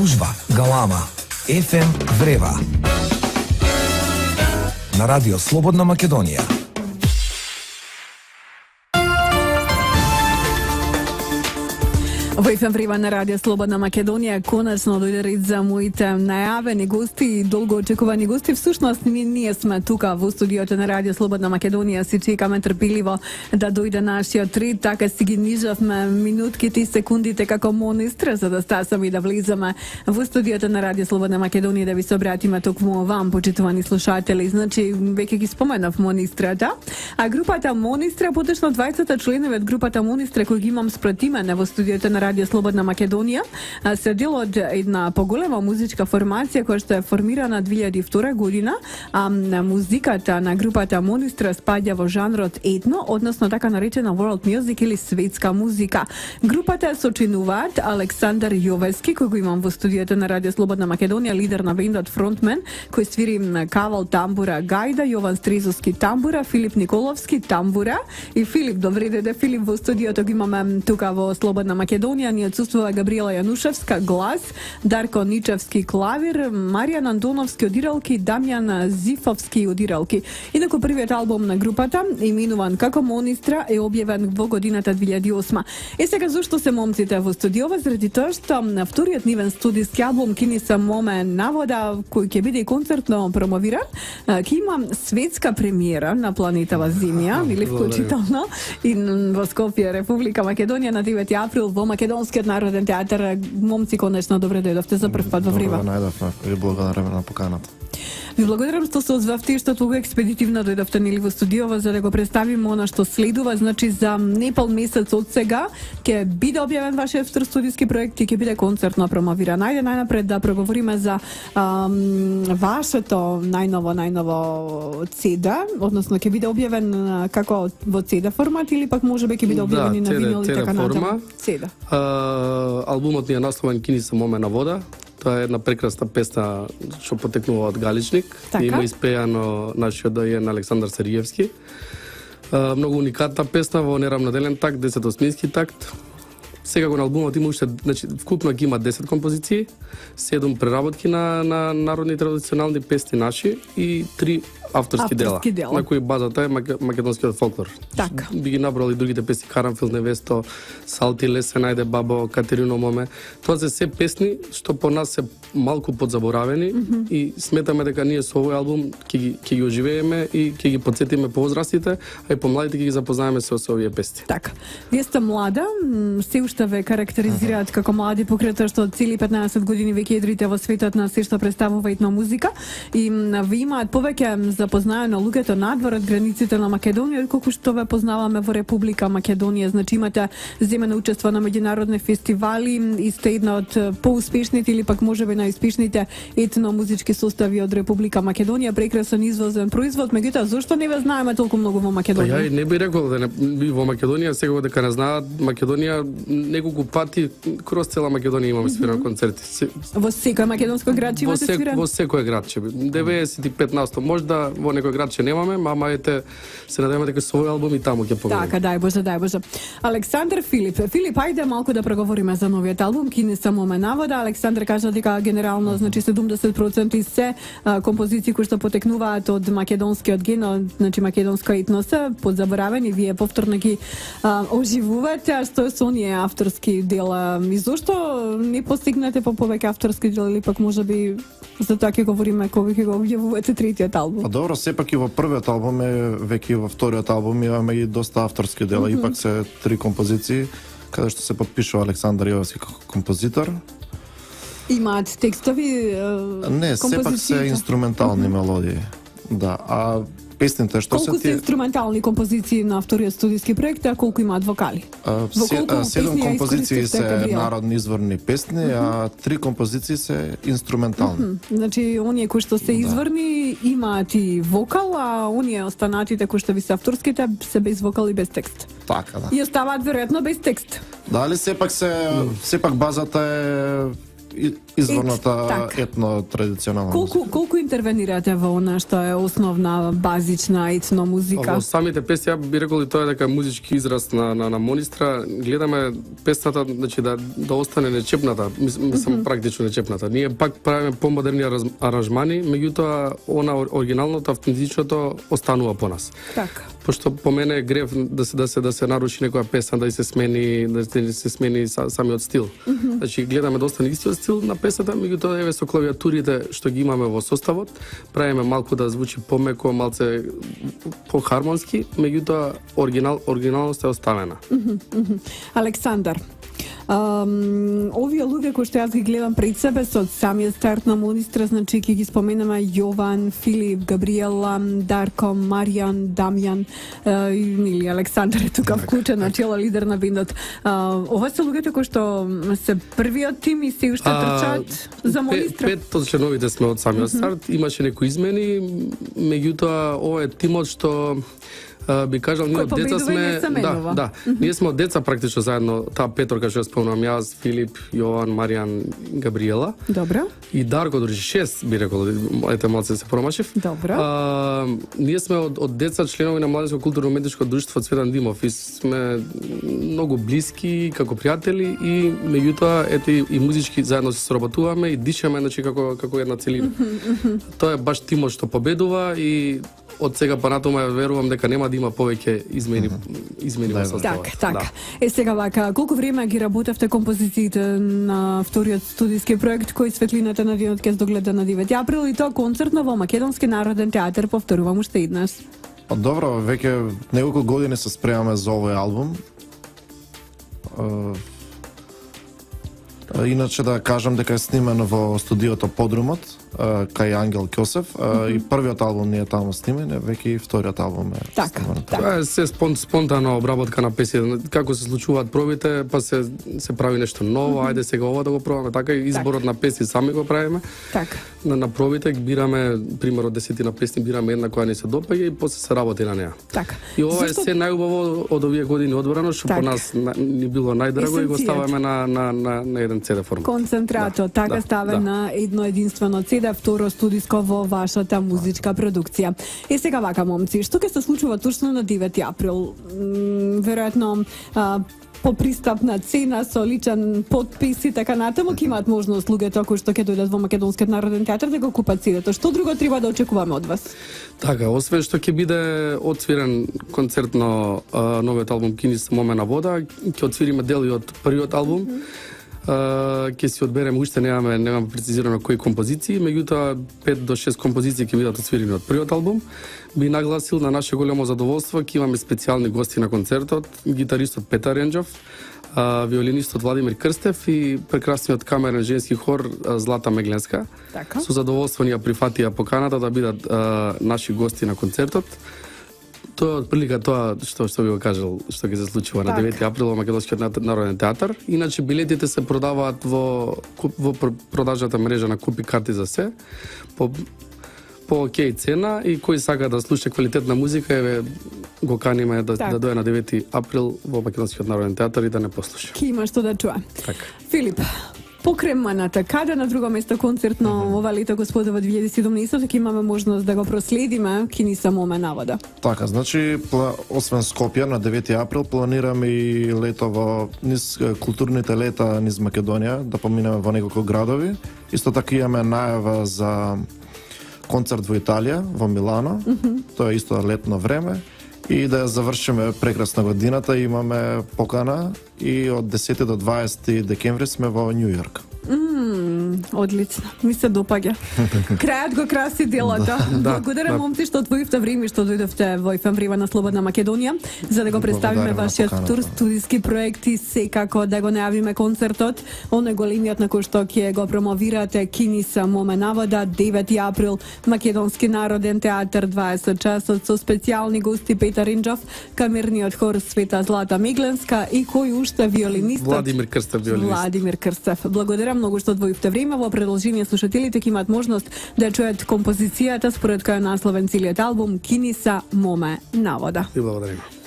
Гужва, галама, ефем врева. На радио Слободна Македонија. Во ефем врева на радио Слободна Македонија конечно дојде ред за моите најавени гости и долго очекувани гости. Всушност ние сме тука во студиото на радио Слободна Македонија, си чекаме трпеливо да дојде нашиот ред, така си ги нижавме минутките и секундите како монистра за да стасаме и да влеземе во студиото на радио Слободна Македонија да ви се обратиме токму вам, почитувани слушатели. Значи веќе ги споменав монистрата, а групата Монистра, поточно 20 членови од групата Монистра кои ги имам спред мене во студиото на радио Слободна Македонија, се дел од една поголема музичка формација која што е формирана 2002 година, а музиката на групата Монистра спаѓа во жанрот етно, односно така наречена world music или светска музика. Групата сочинуваат Александар Јовески, кој го имам во студиото на радио Слободна Македонија, лидер на бендот фронтмен, кој свири кавал, тамбура, гајда, Јован Стрезовски тамбура, Филип Николовски тамбура и Филип, добре дојде Филип во студиото, го имаме тука во Слободна Македонија. Ни отсуствува Габриела Јанушевска глас, Дарко Ничевски клавир, Маријан Антоновски одиралки, Дамјан Зифовски одиралки. Инаку првиот албум на групата, именуван како Монистра, е објавен во годината 2008. Е сега зошто се момците во студиова? Заради тоа што на вториот нивен студиски албум Кини се моме навода, кој ќе биде и концертно промовиран, ќе има светска премиера на планетава Земја, или вклучително и во Скопје, Република Македонија на 9 април во Македонскиот народен театар. Момци, конечно добре дојдовте за прв пат во Врива. Добре најдовме. Ви благодараме на поканата. Ви благодарам што се озвавте и што толку експедитивно дојдовте нели во студиова за да го представиме она што следува. Значи за непол месец од сега ќе биде објавен вашиот втор студиски проект и ќе биде концертно промовиран. Ајде најнапред да проговориме за вашето најново CD, односно ќе биде објавен како во CD формат или пак можеби ќе биде објавен и на винил и така натаму. CD. Албумот ни е насловен Кини се моме на вода. Тоа е една прекрасна песна што потекнува од Галичник. Така? Има испејано нашиот дојен Александар Сергиевски. Многу уникатна песна во неравноделен такт, 10-осмински такт. Сега го на албумот има уште, значи вкупно ги има 10 композиции, 7 преработки на народни традиционални песни наши и 3 авторски дела, на кои базата е македонскиот фолклор. Така. Би ги набрали другите песни Карамфил невесто, Салти лесе најде бабо, Катерино моме. Тоа се се песни што по нас се малку подзаборавени и сметаме дека ние со овој албум ќе ги оживееме и ќе ги потсетиме повозрастите, а и помладите ќе ги запознаеме со овие песни. Така. Вие сте млада, се уште ве карактеризираат како млади покрај тоа што цели 15 години веќе едрите во светот на се што представува етно музика и ви имаат повеќе запознаено луѓето надвор од границите на Македонија, колку што ве познаваме во Република Македонија. Значи имате земено учество на меѓународни фестивали и сте една од поуспешните или пак можеби најуспешните етно-музички состави од Република Македонија, прекрасен извозен производ. Меѓутоа, зошто не ве знаеме толку многу во Македонија? Ја не би рекол да не би во Македонија, сега дека не знаат Македонија неколку пати кроз цела Македонија имаме свиран концерти. Во секој македонско град имате свиран? Во секој град ќе би. 95% можда во некој град ќе немаме, мама ете се надеваме дека со овој албум и таму ќе победиме. Така, дај Боже. Александар Филип, ајде малку да проговориме за новиот албум Кини се моме навода. Александар кажа дека генерално значи 70% и се композиции кои што потекнуваат од македонскиот ген, значи македонско етно се подзаборавени, вие повторно ги оживувате, а што е со оние авторски дела? И зошто не постигнете по повеќе авторски дела или пак можеби за тоа ќе говориме кога ќе го објавувате третиот албум? Добро, сепак и во првиот албум е, веќе и во вториот албум имаме и доста авторски дела, ипак се 3 композиции каде што се подпишува Александар Јовески како композитор. Имаат текстови Не, сепак се инструментални мелодии. Да, а песните што колку се инструментални композиции на вториот студиски проект, а колку имаат вокали? 7 композиции се народни изворни песни, а 3 композиции се инструментални. Значи, оние кои што се изворни имаат и вокал, а оние останатите кои што ви се авторските се без вокал и без текст. Така, да. И оставаат веројатно без текст. Дали сепак базата е изворната така. етно-традиционална музика. Колку интервенирате во она што е основна базична етно музика? Во самите песни, ја би рекол и тоа е дека музички израз на Монистра. Гледаме песната, значи да остане нечепната, мислам практично нечепната. Ние пак правиме помодерни аранжмани, меѓутоа она оригиналното, автентичното останува по нас. Така. Пошто по мене е грев да се наруши некоја песна, да се смени самиот стил. Значи гледаме доста истиот стил на песната, меѓутоа еве со клавиатурите што ги имаме во составот, правиме малку да звучи помеко, малце по-хармонски, меѓутоа оригиналноста е оставена. Александар, овие луѓе кои што јас ги гледам пред себе со самиот старт на Монистра, значи ќе ги споменаме Јован, Филип, Габриела, Дарко, Маријан, Дамјан или Александар е тука вклучен на чело лидер на бендот. Ова се луѓето кои што се првиот тим и се уште трчаат за Монистра. Пет од членовите сме од самиот старт, имаше некои измени, меѓутоа ова е тимот што би кажал, ние од деца сме, ние сме од деца практично заедно, таа петорка што ја спомнам јас, Филип, Јован, Маријан, Габриела. Добро. И Дарко дори 6 би рекол, ете малце се промашив. Добро. Ние сме од деца членови на Младинско културно-уметничко друштво Цветан Димов и сме многу блиски како пријатели и меѓутоа ете и музички заедно се соработуваме и дишаме значи како една целина. Тоа е баш тимот што победува и од сега па натома верувам дека нема да има повеќе измени во составот. Така. Сега вака, колку време ги работевте композициите на вториот студиски проект кој светлината на денот ќе се догледа на 9 април и тоа концертно во Македонски народен театар, повторувам уште еднаш. Добро, веќе неколку години се спремаме за овој албум. Иначе да кажам дека е снимено во студиото Подрумот, кај Ангел Ќосев, и првиот албум не е таму снимен, веќе и вториот албум е снимен. Тоа е се спонтана обработка на песни, како се случуваат пробите, па се прави нешто ново, ајде сега ова да го пробаме, така и изборот на песни сами го правиме. Така. На пробите бираме пример од 10 на песни, бираме една која ни се допаѓа и после се работи на неа. Така. И ова е се најубаво од овие години одбрано, што по нас ни било најдраго и го ставаме на еден CD формат. Концентрато, така ставе на едно единствено CD, второ студиско во вашата музичка продукција. Сега вака, момци, што ќе се случува точно на 9 април? Веројатно по пристапна цена со личен потпис и така натаму ќе имаат можност луѓето кои што ќе дојдат во Македонскиот народен театар да го купат CD-то. Што друго треба да очекуваме од вас? Така, освен што ќе биде отсвирен концертно новиот албум Кинис Моме на вода, ќе отсвириме дели од првиот албум. Ќе си одбереме, уште немаме прецизирано кои композиции, меѓутоа 5 до 6 композиции ќе бидат отсвирени од првиот албум. Би нагласил на наше големо задоволство, ќе имаме специјални гости на концертот, гитаристот Петар Ренџов, виолинистот Владимир Крстев и прекрасниот камерен женски хор Злата Мегленска. Така. Со задоволство ни ја прифатија поканата да бидат наши гости на концертот. Тоа отприлика тоа што би го кажал, што ќе се случува на 9 април во Македонскиот народен театар. Иначе билетите се продаваат во продажната мрежа на Купи карти за се по окей цена и кој сака да слуша квалитетна музика, еве го каниме да дојде на 9 април во Македонскиот народен театар и да не послуша. Ке има што да чуе. Така. Филип, покреманата, каде на друго место концертно ова лето господа во 2017 ќе имаме можност да го проследиме Киниса Моме на вода. Така, значи освен Скопје на 9 април планираме и лето во низ културните лета низ Македонија, да поминеме во неколку градови. Исто така имаме најава за концерт во Италија, во Милано. Тоа е исто летно време. И да завршиме прекрасна годината, имаме покана и од 10 до 20 декември сме во Њу Јорк. Одлично, ми се допаѓа. Крајот го краси делото. Благодарам, момци, што отвоивте време што дојдовте во FM Врева на Слободна Македонија за да го представиме вашиот тур студиски проект и секако да го најавиме концертот, оној големиот на кој што ќе го промовирате Киниса Моме на вода 9 април Македонски народен театар 20 часот со специјални гости Петар Ренџов, камерниот хор Света Злата Мегленска и кој уште виолинистот Владимир Крстев виолинист. Владимир Крстев. Благодарам многу што одвоивте време. Во продолжение слушателите ќе имаат можност да чујат композицијата според која е насловен целиот албум Киниса Моме на вода. И благодарам.